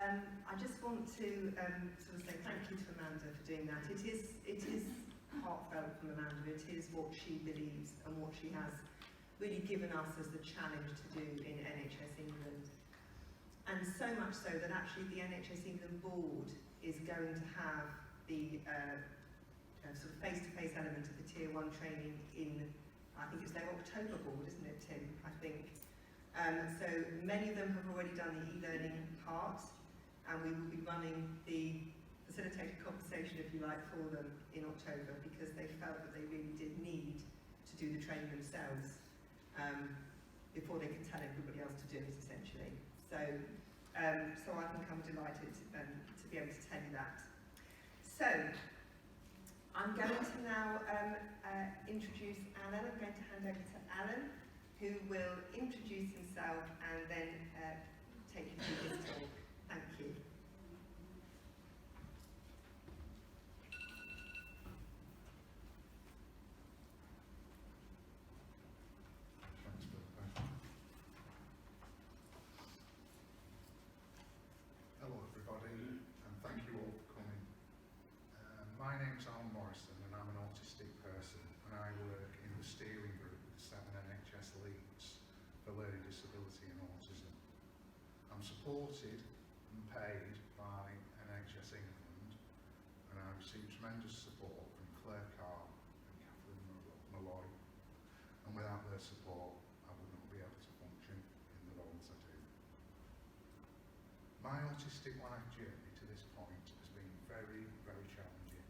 I just want to sort of say thank you to Amanda for doing that. It is heartfelt from Amanda. It is what she believes and what she has really given us as the challenge to do in NHS England. And so much so that actually the NHS England board is going to have the sort of face-to-face element of the Tier 1 training in, I think it's their October board, isn't it, Tim? I think. So many of them have already done the e-learning part, and we will be running the facilitated conversation, if you like, for them in October, because they felt that they really did need to do the training themselves before they could tell everybody else to do it, essentially. So I think I'm delighted to be able to tell you that. So I'm going to now introduce Alan. I'm going to hand over to Alan, who will introduce himself and then take you through his talk. Thank you. Hello everybody, and thank you all for coming. My name's Alan Morrison and I'm an autistic person, and I work in the steering group with 7 NHS leads for learning disability and autism. I'm supported and paid by NHS England, and I receive tremendous support from Claire Carr and Catherine Malloy, and without their support I would not be able to function in the roles I do. My autistic life journey to this point has been very, very challenging.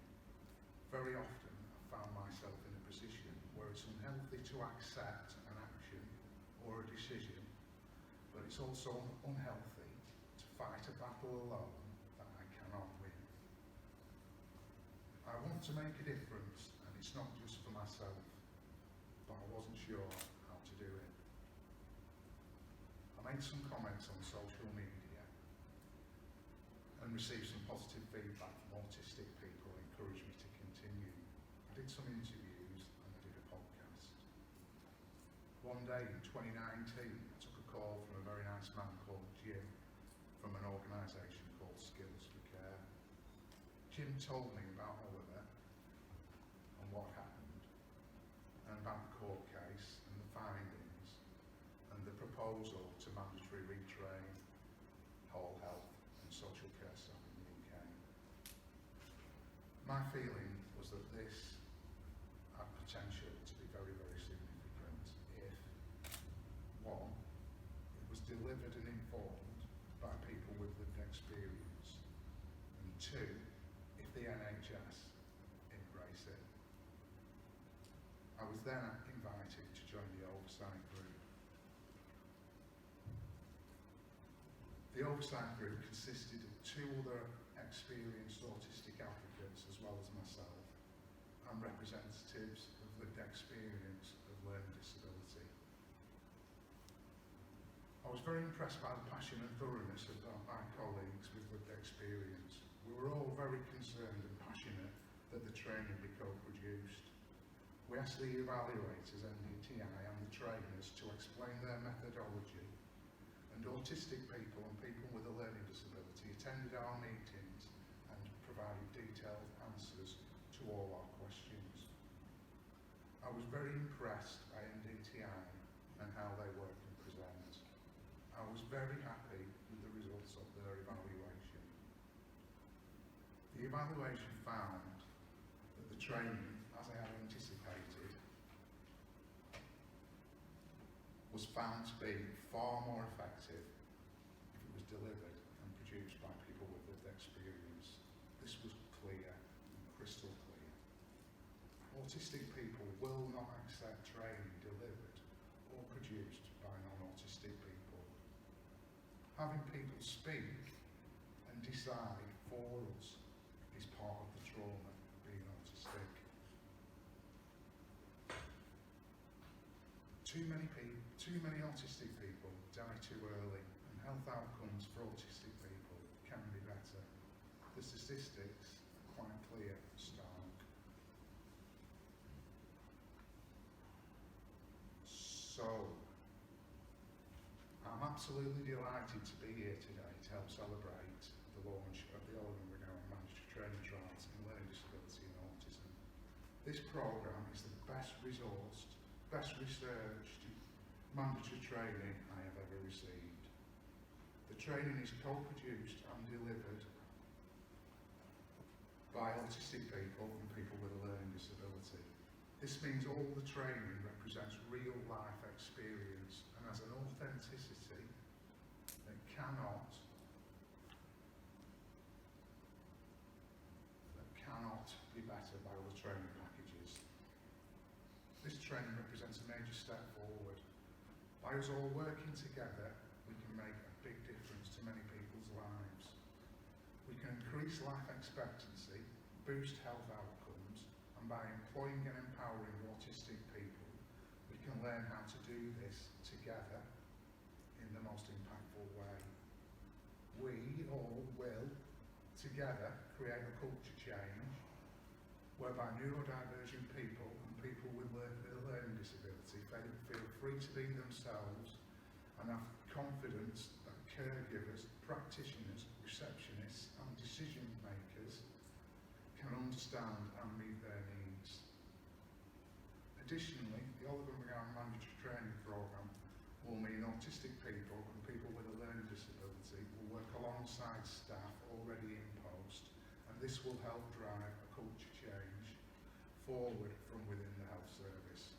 Very often I've found myself in a position where it's unhealthy to accept an action or a decision, but it's also unhealthy to fight a battle alone that I cannot win. I want to make a difference, and it's not just for myself, but I wasn't sure how to do it. I made some comments on social media and received some positive feedback from autistic people who encouraged me to continue. I did some interviews and I did a podcast. One day in 2019, I took a call from a very nice man called Jim from an organisation called Skills for Care. Jim told me about Oliver and what happened, and about the court case and the findings, and the proposal to mandatory retrain whole health and social care staff in the UK. My feeling was that this had potential to be very, very significant if, one, it was delivered and informed by people with lived experience, and two, if the NHS embrace it. I was then invited to join the oversight group. The oversight group consisted of 2 other experienced autistic advocates as well as myself, and representatives of lived experience of learning disability. I was very impressed by the passion and thoroughness of my colleagues with lived experience. We were all very concerned and passionate that the training be co-produced. We asked the evaluators, NDTI, and the trainers to explain their methodology, and autistic people and people with a learning disability attended our meetings and provided detailed answers to all our questions. I was very impressed by NDTI and how they work and present. I was very happy with the results of their evaluation. The evaluation found that the training, as I had anticipated, was found to be far more effective if it was delivered and produced by people with lived experience. This was clear, crystal clear. Autistic people will not accept training delivered or produced by non-autistic people. Having people speak and decide for us is part of the trauma of being autistic. Too many autistic people die too early, and health outcomes for autistic people can be better. The statistics are quite clear and stark. So, I'm absolutely delighted to be here today to help celebrate the launch of the Oliver McGowan Mandatory Training Trials in Learning Disability and Autism. This programme is the best resourced, best researched mandatory training I have ever received. The training is co-produced and delivered by autistic people and people with a learning disability. This means all the training represents real life experience and has an authenticity that cannot be bettered by other training packages. This training represents a major step forward. By us all working together, we can make a big difference to many people's lives. We can increase life expectancy, boost health outcomes, and by employing and empowering autistic people, we can learn how to do this together in the most impactful way. We all will, together, create a culture change whereby neurodivergent people and people with a learning disability feel free to be themselves and have confidence that caregivers, practitioners, receptionists and decision makers can understand and meet their needs. Additionally, the Oliver McGowan Mandatory Training Programme will mean autistic people and people with a learning disability will work alongside staff already in post, and this will help drive a culture change forward from within the health service.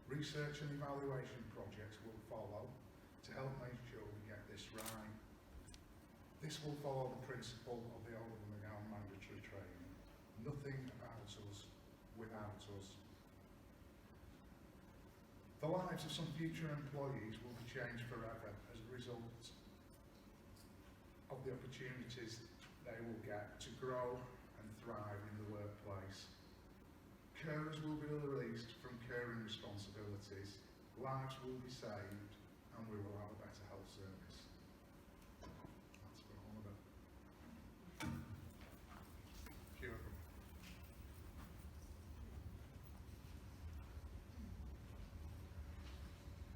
Research and evaluation projects will follow to help make sure we get this right. This will follow the principle of the Oliver McGowan Mandatory Training. Nothing about us without us. The lives of some future employees will be changed forever as a result of the opportunities they will get to grow and thrive in the workplace. Carers will be released from caring responsibilities, lives will be saved, and we will have a better health service. That's for all of it. Few of them.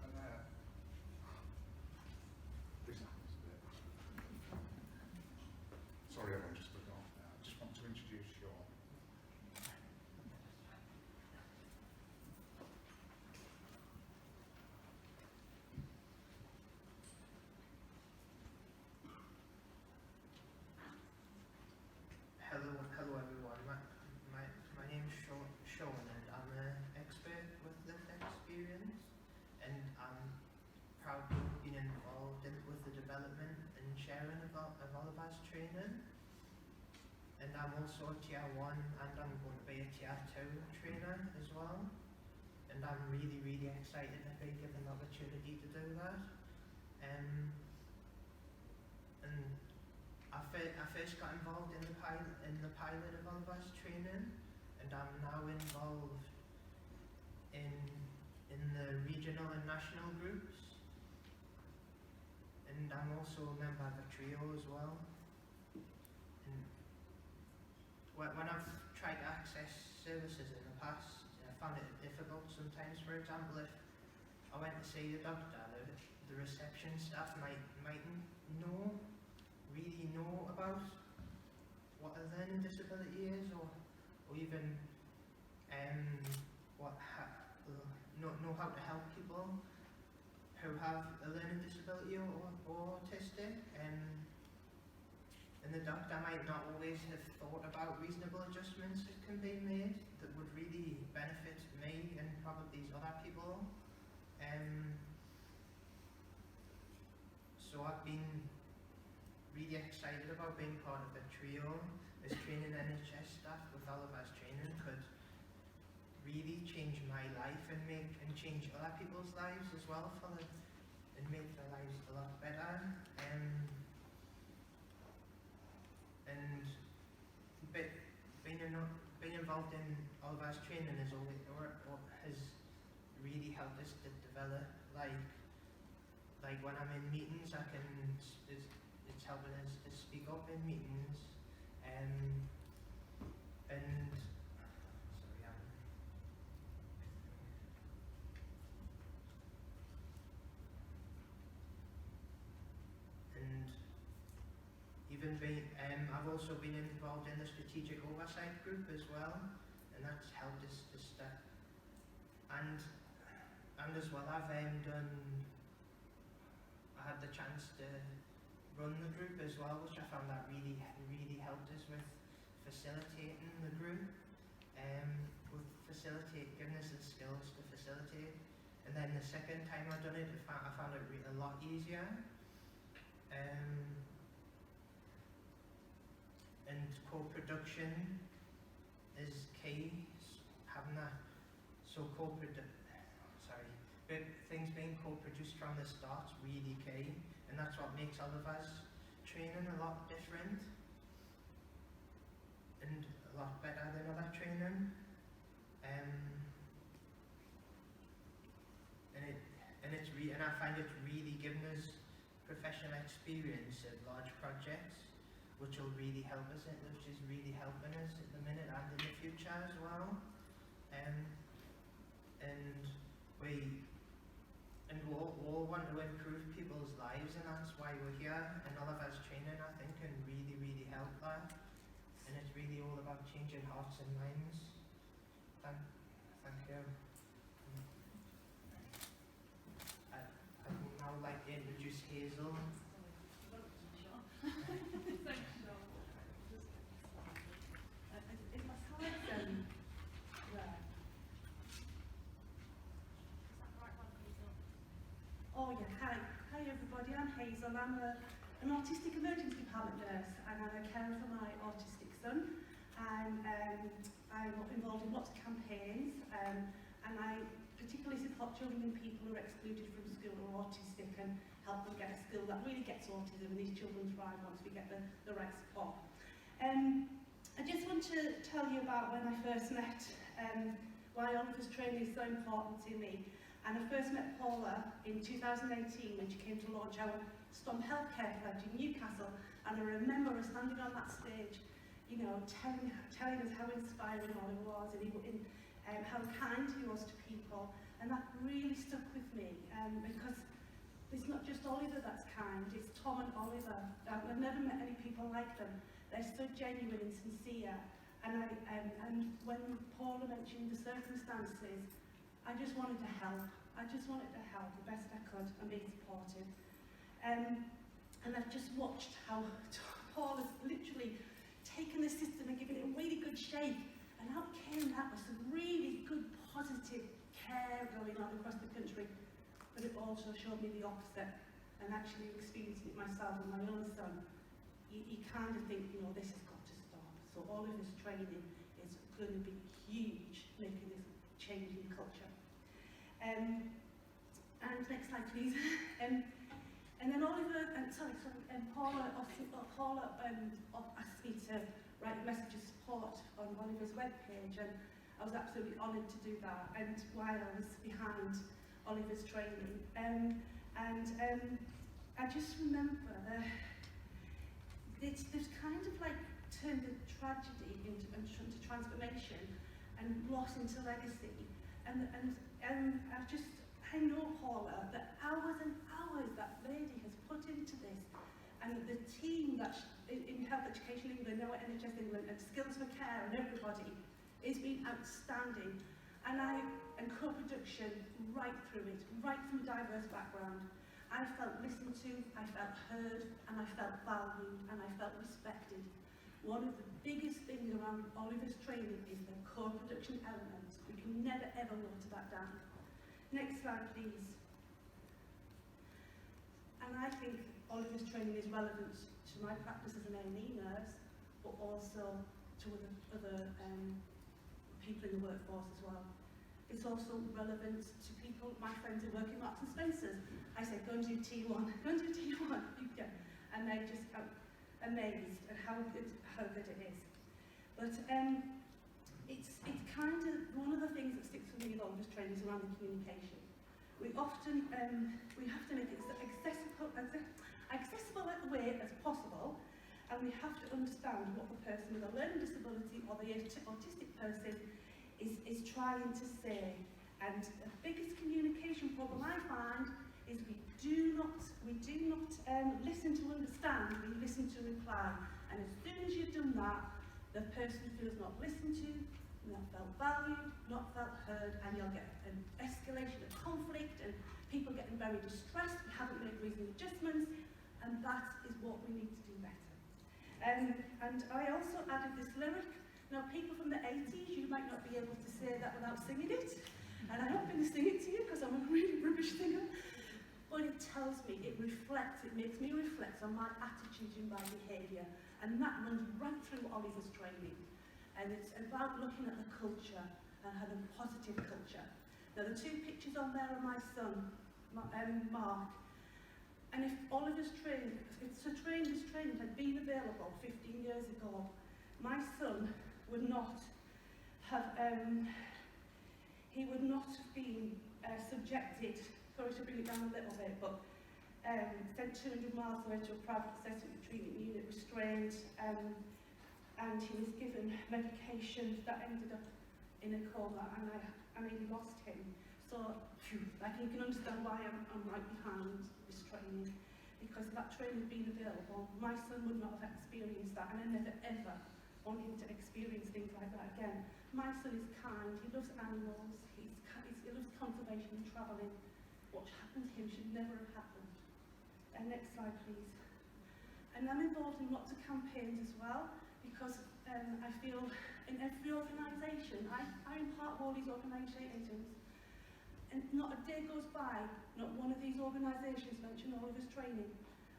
And this happens a bit. Sorry, everyone, just forgot. I just want to introduce Sean. Hello everyone. My name's Sean and I'm an expert with lived experience, and I'm proud to have been involved with the development and sharing of Oliver's training. And I'm also a Tier 1 and I'm going to be a Tier 2 trainer as well. And I'm really excited to be given the opportunity to do that. And I first got involved in the pilot of Oliver's training, and I'm now involved in the regional and national groups, and I'm also a member of a trio as well. And when I've tried to access services in the past, I found it difficult sometimes. For example, if I went to see the doctor, the reception staff mightn't really know about what a learning disability is, or even know how to help people who have a learning disability or autistic, and the doctor might not always have thought about reasonable adjustments that can be made that would really benefit me and probably these other people. So I've been really excited about being part of a trio. As training NHS staff with Oliver's training could really change my life and change other people's lives as well and make their lives a lot better. And being involved in Oliver's training has really helped us to develop, like when I'm in meetings, it's helping us to speak up in meetings, and sorry, I've also been involved in the strategic oversight group as well, and that's helped us to step. And as well, I had the chance to run the group as well, which I found that really helped us with facilitating the group, giving us the skills to facilitate. And then the second time I done it, I found it a lot easier. And co-production is key. Having that, things being co-produced from the start's really key, and that's what makes Oliver's training a lot different and a lot better than other training. And I find it's really given us professional experience at large projects, which will really help us, which is really helping us at the minute and in the future as well. And we all want to improve people's lives, and that's why we're here. And Oliver's training, I think, can really help that. And it's really all about changing hearts and minds. Thank you. I would now like to introduce Hazel. Oh yeah, hi everybody, I'm Hazel. I'm an autistic emergency department nurse, and I'm a carer for my autistic son. I'm involved in lots of campaigns, and I particularly support children and people who are excluded from school or autistic, and help them get a skill that really gets autism, and these children thrive once we get the right support. I just want to tell you about when I first met, why Oliver's training is so important to me. And I first met Paula in 2018 when she came to launch our Stomp Healthcare Pledge in Newcastle, and I remember her standing on that stage, you know, telling us how inspiring Oliver was, and how kind he was to people, and that really stuck with me, because it's not just Oliver that's kind, it's Tom and Oliver. I've never met any people like them. They're so genuine and sincere, and when Paula mentioned the circumstances, I just wanted to help. I just wanted to help the best I could and be supportive. And I've just watched how Paul has literally taken the system and given it a really good shape. And out came that with some really good positive care going on across the country. But it also showed me the opposite. And actually experiencing it myself and my own son, you kind of think, you know, this has got to stop. So all of this training is going to be huge, making this change in culture. And next slide, please. And then Oliver, Paula asked me to write a message of support on Oliver's webpage, and I was absolutely honoured to do that. And while I was behind Oliver's training, I just remember there's kind of like turned a tragedy into transformation and loss into legacy. And I know, Paula, that hours and hours that lady has put into this, and the team that's in Health Education England, now at NHS England, and Skills for Care and everybody, has been outstanding. And co-production right through it, right from a diverse background. I felt listened to, I felt heard, and I felt valued, and I felt respected. One of the biggest things around Oliver's training is the co-production element. We can never ever water that down. Next slide, please. And I think Oliver's training is relevant to my practice as an A&E nurse, but also to other people in the workforce as well. It's also relevant to people, my friends who work in Marks and Spencer's. I say, go and do T1, go and do T1. And they're just amazed at how good it is. But it's kind of one of the things that sticks with me with Oliver's training is around the communication. We often we have to make it accessible as way as possible, and we have to understand what the person with a learning disability or the autistic person is trying to say. And the biggest communication problem I find is we do not listen to understand, we listen to reply. And as soon as you've done that, the person feels not listened to, not felt valued, not felt heard, and you'll get an escalation of conflict and people getting very distressed, we haven't made reasonable adjustments, and that is what we need to do better. And I also added this lyric. Now, people from the 80s, you might not be able to say that without singing it, and I'm not going to sing it to you because I'm a really rubbish singer, but it tells me, it reflects, it makes me reflect on my attitude and my behaviour, and that runs right through Oliver's training. And it's about looking at the culture and having a positive culture. Now, the two pictures on there are my son, Mark. And if Oliver's training, if this training had been available 15 years ago, my son would not have, he would not have been subjected, sorry to bring it down a little bit, but sent 200 miles away to a private accessory treatment unit, restrained, and he was given medication that ended up in a coma, and I nearly lost him. So, like, you can understand why I'm right behind this training, because if that training had been available, my son would not have experienced that, and I never ever want him to experience things like that again. My son is kind, he loves animals, he loves conservation and travelling. What happened to him should never have happened. And next slide, please. And I'm involved in lots of campaigns as well, because I feel in every organisation, I am part of all these organisations, and not a day goes by, not one of these organisations mention Oliver's training.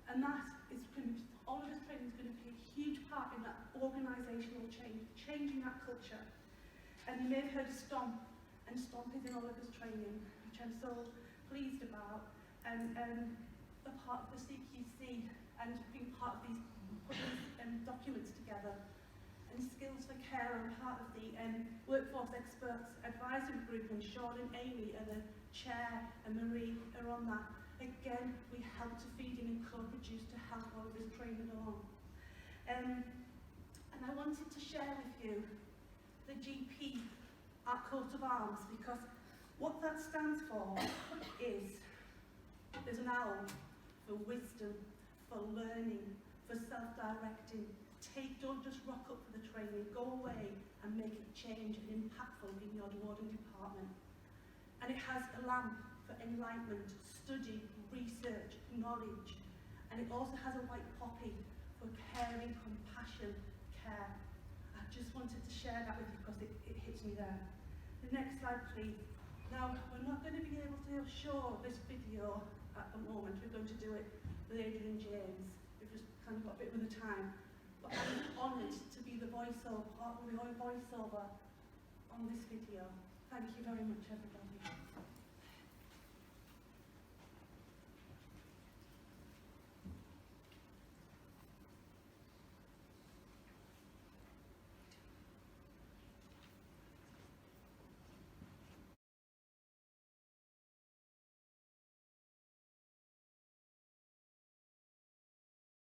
And that is going to, Oliver's training is going to play a huge part in that organisational change, changing that culture. And you may have heard of STOMP, and STOMP is in Oliver's training, which I'm so pleased about, and a part of the CQC, and being part of these, putting documents together. And Skills for Care, I'm part of the Workforce Experts Advisory Group, and Sean and Amy are the chair, and Marie are on that. Again, we help to feed and co-produce to help Oliver's training along. And I wanted to share with you the GP at Coat of Arms, because what that stands for is, there's an owl for wisdom, for learning, for self-directing. Don't just rock up for the training, go away and make it change and impactful in your ward and department. And it has a lamp for enlightenment, study, research, knowledge. And it also has a white poppy for caring, compassion, care. I just wanted to share that with you because it hits me there. The next slide, please. Now, we're not going to be able to show this video at the moment. We're going to do it with Adrian James. We've just kind of got a bit of the time. But I'm honoured to be the voiceover on this video. Thank you very much, everybody.